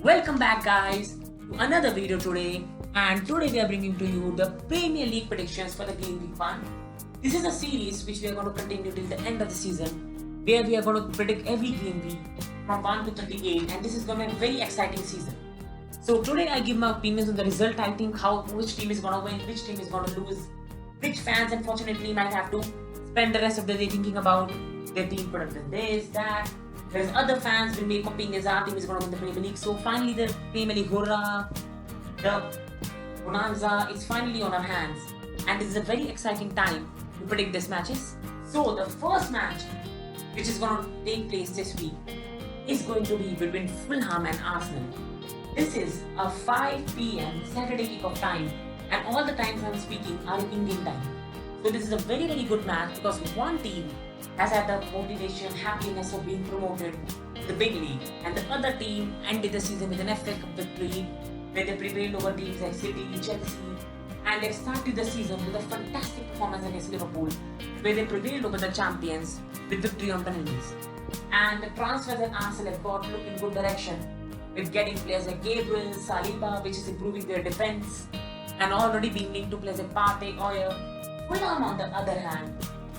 Welcome back guys to another video today, and today we are bringing to you the Premier League predictions for the Game Week 1. This is a series which we are going to continue till the end of the season, where we are going to predict every game week from 1 to 38, and this is going to be a very exciting season. So today I give my opinions on the result. I think which team is going to win, which team is going to lose, which fans unfortunately might have to spend the rest of the day thinking about their team could have done this, that. There's other fans will make opinions, our team is going to win the Premier League. So finally the Premier League hurrah, the bonanza is finally on our hands. And this is a very exciting time to predict these matches. So the first match which is going to take place this week is going to be between Fulham and Arsenal. This is a 5 p.m. Saturday kickoff time, and all the times I'm speaking are in Indian time. So this is a very good match because one team has had the motivation, happiness of being promoted to the big league, and the other team ended the season with an FA Cup victory where they prevailed over teams like City, Chelsea, and they started the season with a fantastic performance against Liverpool where they prevailed over the champions with victory on penalties. And the transfers that Arsenal have got look in good direction, with getting players like Gabriel, Saliba, which is improving their defense, and already being linked to players like Partey, Oyer. Fulham, on the other hand,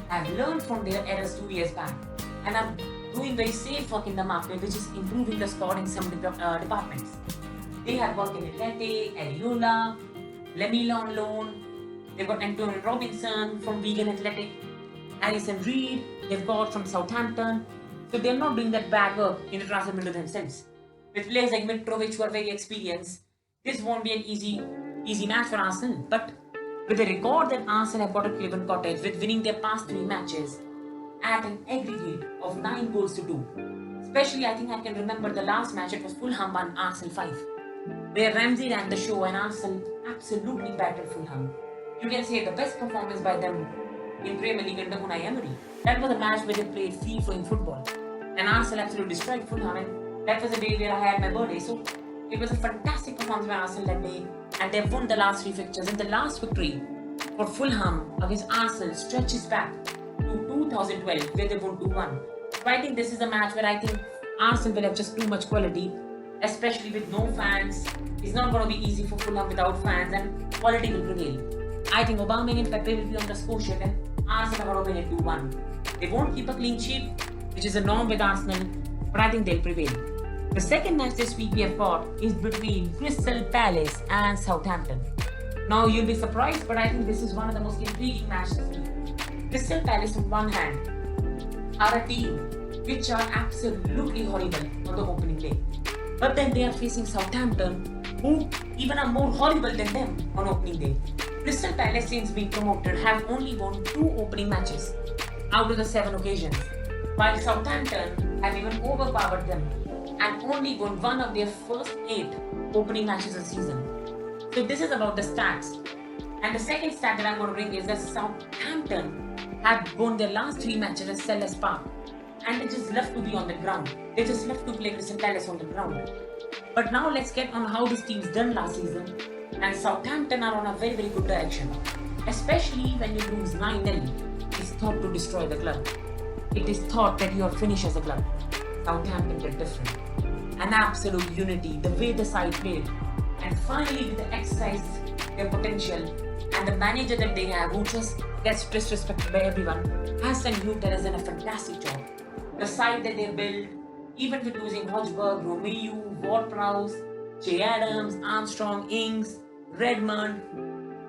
have learned from their errors 2 years back and are doing very safe work in the market, which is improving the squad in some departments. They have got Atleti, Ariola, Lemina on loan. They've got Antonio Robinson from Wigan Athletic, Alison Reed they've got from Southampton. So they're not doing that bad work in the transfer window themselves. With players like Mitrovic who are very experienced, this won't be an easy match for Arsenal. But with the record that Arsenal have got at Craven Cottage, with winning their past 3 matches at an aggregate of 9 goals to 2. Especially, I think I can remember the last match, it was Fulham 1, Arsenal 5, where Ramsey ran the show and Arsenal absolutely battered Fulham. You can say the best performance by them in Premier League under Unai Emery. That was a match where they played free-flowing football, and Arsenal absolutely destroyed Fulham, and that was the day where I had my birthday. So it was a fantastic performance by Arsenal that day, and they've won the last 3 fixtures. And the last victory for Fulham against Arsenal stretches back to 2012, where they won 2-1. So I think this is a match where I think Arsenal will have just too much quality, especially with no fans. It's not going to be easy for Fulham without fans, and quality will prevail. I think Aubameyang and Pepe will be on the score sheet, and Arsenal are going to win it 2-1. They won't keep a clean sheet, which is a norm with Arsenal, but I think they'll prevail. The second match this week we have got is between Crystal Palace and Southampton. Now you'll be surprised, but I think this is one of the most intriguing matches this week. Crystal Palace on one hand are a team which are absolutely horrible on the opening day. But then they are facing Southampton, who even are more horrible than them on opening day. Crystal Palace, since being promoted, have only won 2 opening matches out of the 7 occasions, while Southampton have even overpowered them and only won 1 of their first 8 opening matches of the season. So this is about the stats. And the second stat that I'm going to bring is that Southampton have won their last 3 matches at Selhurst Park, and they just love to be on the ground. They just love to play Crystal Palace on the ground. But now let's get on how this team's done last season. And Southampton are on a very good direction. Especially when you lose 9-0, it's thought to destroy the club. It is thought that you are finished as a club. Southampton did different. An absolute unity, the way the side played, and finally with the exercise their potential, and the manager that they have, who just gets disrespected by everyone, Hassan Hutter has done a fantastic job. The side that they built, even with losing Hojberg, Romeo, Ward-Prowse, Che Adams, Armstrong, Ings, Redmond,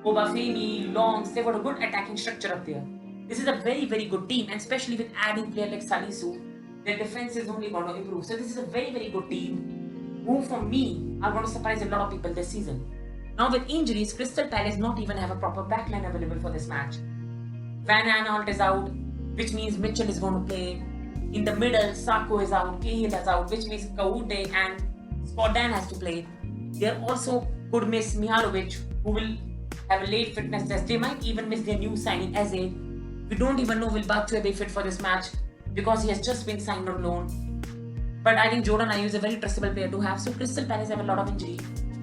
Obafemi, Longs, they've got a good attacking structure up there. This is a very good team, and especially with adding players like Salisu, their defense is only going to improve. So this is a very good team, who for me are going to surprise a lot of people this season. Now with injuries, Crystal Palace not even have a proper backline available for this match. Van Aanholt is out, which means Mitchell is going to play. In the middle, Sako is out, Cahill is out, which means Kaute and Spodan has to play. They also could miss Mihalovic, who will have a late fitness test. They might even miss their new signing, Eze. We don't even know will Batshuayi be fit for this match because he has just been signed on loan. But I think Jordan Ayew is a very trustable player to have. So Crystal Palace have a lot of injury,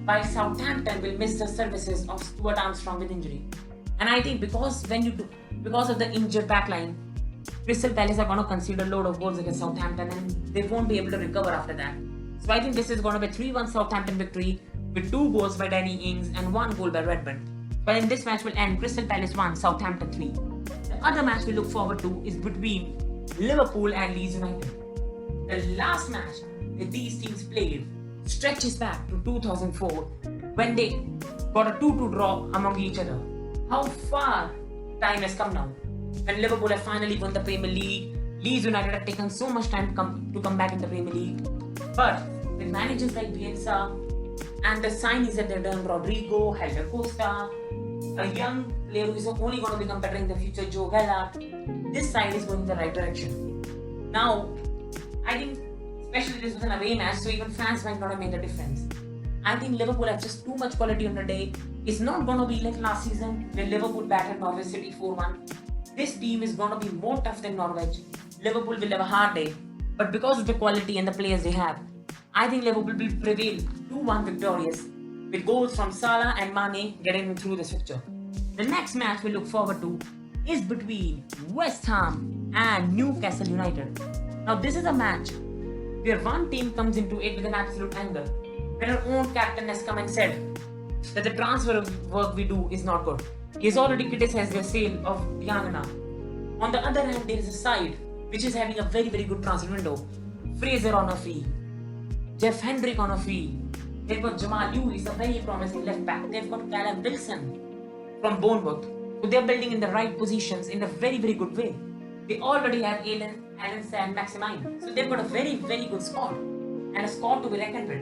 while Southampton will miss the services of Stuart Armstrong with injury. And I think because of the injured backline, Crystal Palace are going to concede a load of goals against Southampton, and they won't be able to recover after that. So I think this is going to be a 3-1 Southampton victory with 2 goals by Danny Ings and 1 goal by Redmond. But in this match will end Crystal Palace 1, Southampton 3. The other match we look forward to is between Liverpool and Leeds United. The last match that these teams played stretches back to 2004 when they got a 2-2 draw among each other. How far time has come now. When Liverpool have finally won the Premier League, Leeds United have taken so much time to come back in the Premier League. But with managers like Bielsa and the signings that they've done, Rodrigo, Helder Costa, a young player who is only going to become better in the future, Joe Gallagher, this side is going in the right direction. Now, I think especially this was an away match, so even fans might not have made a difference. I think Liverpool have just too much quality on the day. It's not going to be like last season when Liverpool battered Norwich City 4-1. This team is going to be more tough than Norwich. Liverpool will have a hard day, but because of the quality and the players they have, I think Liverpool will prevail 2-1 victorious with goals from Salah and Mane getting through this fixture. The next match we look forward to is between West Ham and Newcastle United. Now this is a match where one team comes into it with an absolute anger, when our own captain has come and said that the transfer work we do is not good. He has already criticized the sale of Diangana. On the other hand, there is a side which is having a very good transfer window. Fraser on a fee, Jeff Hendrick on a fee. They've got Jamal Lewis, a very promising left back. They've got Callum Wilson from Bournemouth. So they're building in the right positions in a very good way. They already have Alan and Maximine. So they've got a very good squad and a squad to be reckoned with.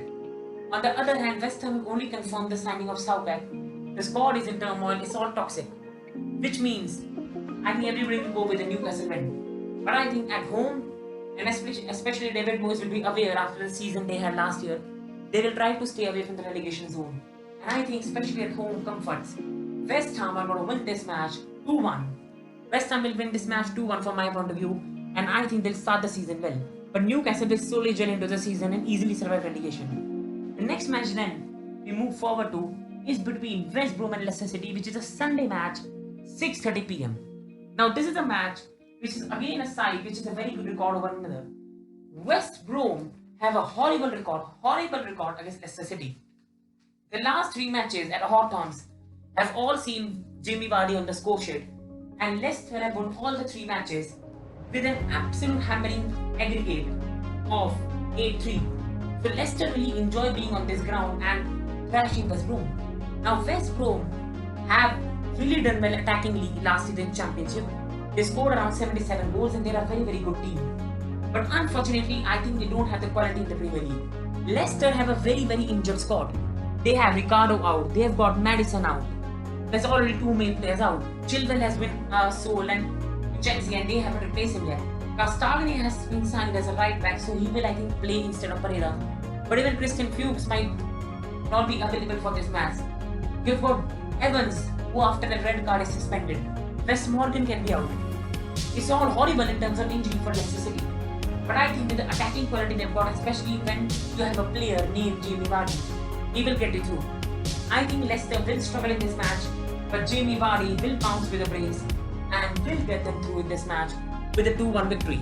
On the other hand, West Ham will only confirm the signing of Southgate. The squad is in turmoil, it's all toxic. Which means, I think everybody will go with the Newcastle win. But I think at home, and especially David Moyes will be aware after the season they had last year, they will try to stay away from the relegation zone. And I think especially at home comforts, West Ham are going to win this match 2-1. West Ham will win this match 2-1 from my point of view, and I think they'll start the season well. But Newcastle will slowly gel into the season and easily survive relegation. The next match then we move forward to is between West Brom and Leicester City, which is a Sunday match, 6:30 p.m. Now this is a match which is again a side which is a very good record over another. West Brom have a horrible record against Leicester City. The last 3 matches at Hot Toms have all seen Jamie Vardy on the score sheet, and Leicester have won all the 3 matches with an absolute hammering aggregate of 8-3. So Leicester really enjoy being on this ground and thrashing West Brom. Now West Brom have really done well attackingly last season championship. They scored around 77 goals and they're a very good team. But unfortunately, I think they don't have the quality in the Premier League. Leicester have a very injured squad. They have Ricardo out, they have got Maddison out. There's already 2 main players out. Chilwell has been sold and Chelsea and they haven't replaced him yet. Castagne has been signed as a right back, so he will I think play instead of Pereira. But even Christian Fuchs might not be available for this match. You've got Evans, who after the red card is suspended. Wes Morgan can be out. It's all horrible in terms of injury for Leicester City. But I think with the attacking quality they've got, especially when you have a player named Jamie Vardy, he will get you through. I think Leicester will struggle in this match, but Jamie Vardy will bounce with a brace and will get them through in this match with a 2-1 victory.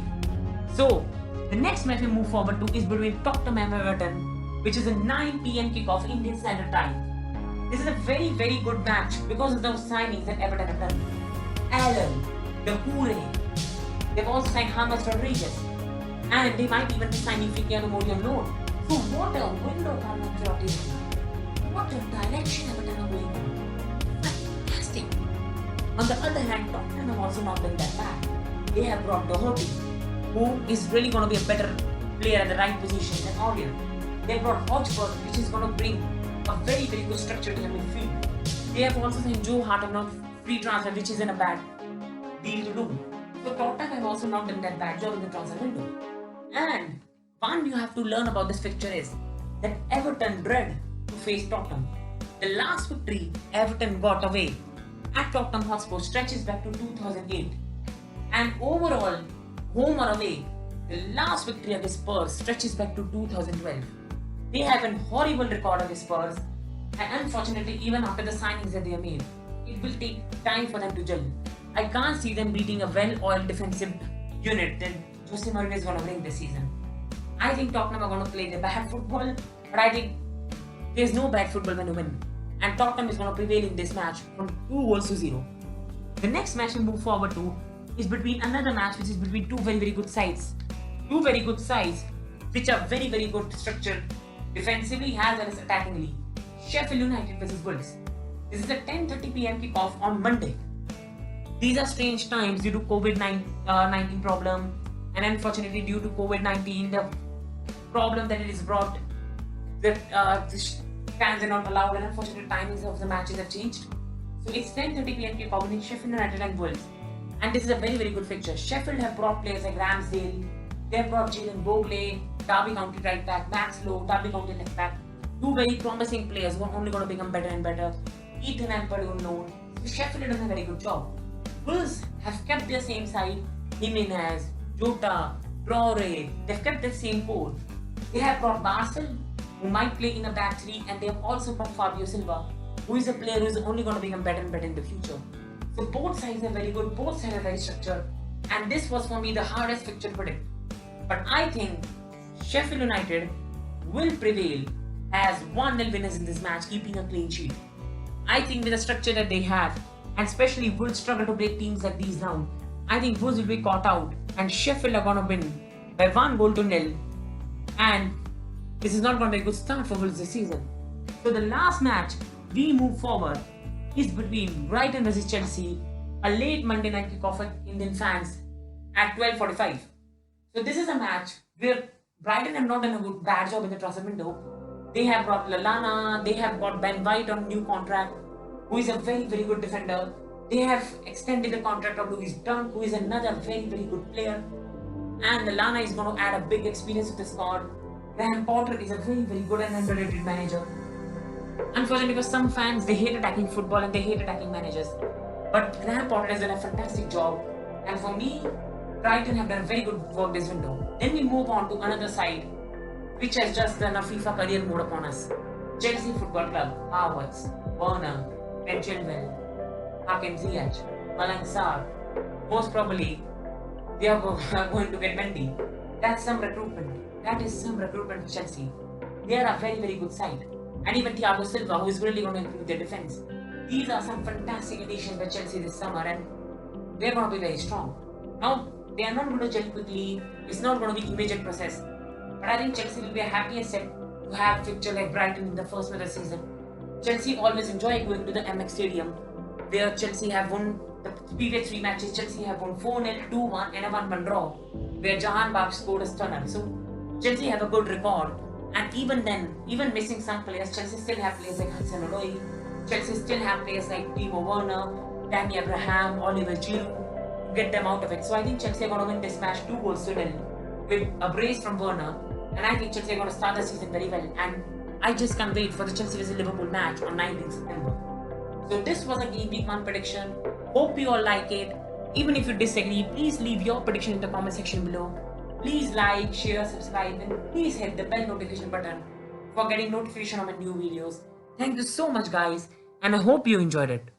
So, the next match we move forward to is between Tottenham and Everton, which is a 9 p.m. kickoff Indian Standard Time. This is a very good match because of those signings that Everton have done. Allen, Doucouré, they've also signed James Rodriguez, and they might even be signing Fikiano Mori on loan. So what a window Carlo Ancelotti. What a direction Everton are going in. Fantastic. On the other hand, Tottenham have also not been that bad. They have brought Doherty, who is really going to be a better player at the right position than Aurier. They brought Hodgford, which is going to bring a very good structure to the midfield. They have also signed Joe Hart on a free transfer, which isn't a bad deal to do. So Tottenham have also not done that bad job in the transfer window. And one you have to learn about this fixture is that Everton dread to face Tottenham. The last victory Everton got away at Tottenham Hotspur stretches back to 2008. And overall, home or away, the last victory against Spurs stretches back to 2012. They have a horrible record against Spurs, and unfortunately, even after the signings that they have made, it will take time for them to gel. I can't see them beating a well-oiled defensive unit that Jose Mourinho is going to bring this season. I think Tottenham are going to play the bad football, but I think there's no bad football when you win. And Tottenham is going to prevail in this match from 2-0. The next match we move forward to is between another match which is between two very good sides. Two very good sides which are very good structured defensively as well as attackingly. Sheffield United versus Wolves. This is a 10:30 p.m. kickoff on Monday. These are strange times due to COVID-19 problem, and unfortunately due to COVID-19 the problem that it is brought, that fans are not allowed, and unfortunately timings of the matches have changed. So it's 10:30 p.m. kickoff between Sheffield United and Wolves, and this is a very good fixture. Sheffield have brought players like Ramsdale, they have brought Jalen Bogle, Derby County right back, Max Lowe, Derby County left back. Two very promising players who are only going to become better and better. Ethan and Purdue known. So Sheffield have done a very good job. Wolves have kept their same side. Jimenez, Jota, Traore, they've kept the same core. They have brought Barcel, who might play in a back three, and they have also brought Fabio Silva, who is a player who is only going to become better and better in the future. So both sides are very good, both sides are very structured, and this was for me the hardest fixture to predict. But I think Sheffield United will prevail as 1-0 winners in this match, keeping a clean sheet. I think with the structure that they have, and especially Wolves struggle to break teams like these down, I think Wolves will be caught out and Sheffield are going to win by 1-0, and this is not going to be a good start for Wolves this season. So the last match we move forward is between Brighton versus Chelsea, a late Monday night kickoff for Indian fans at 12:45. So this is a match where Brighton have not done a bad job in the transfer window. They have brought Lallana, they have got Ben White on new contract, who is a very good defender. They have extended the contract of Louis Dunk, who is another very good player. And Lallana is going to add a big experience to the squad. Graham Potter is a very good and underrated manager. Unfortunately for some fans, they hate attacking football and they hate attacking managers. But Graham Potter has done a fantastic job. And for me, Brighton have done very good work this window. Then we move on to another side, which has just done a FIFA career mode upon us. Chelsea Football Club, Havertz, Werner, Ben Chilwell, Hakim Ziyech, Malang Sarr. Most probably, they are going to get Mendy. That's some recruitment. That is some recruitment for Chelsea. They are a very good side. And even Thiago Silva, who is really going to improve their defense. These are some fantastic additions by Chelsea this summer, and they're going to be very strong. Now, they are not going to gel quickly. It's not going to be an immediate process. But I think Chelsea will be a happier set to have fixture like Brighton in the first of the season. Chelsea always enjoy going to the MX Stadium, where Chelsea have won the previous 3 matches. Chelsea have won 4-0, 2-1 and a 1-1 draw, where Jahan Bakhsh scored a stunner. So Chelsea have a good record, and even then, even missing some players, Chelsea still have players like Hudson-Odoi. Chelsea still have players like Timo Werner, Tammy Abraham, Oliver Giroud to get them out of it. So I think Chelsea are going to win this match 2-0 with a brace from Werner. And I think Chelsea are going to start the season very well. And I just can't wait for the Chelsea vs Liverpool match on 19th September. So this was a Game Week 1 prediction. Hope you all like it. Even if you disagree, please leave your prediction in the comment section below. Please like, share, subscribe, and please hit the bell notification button for getting notification of my new videos. Thank you so much guys, and I hope you enjoyed it.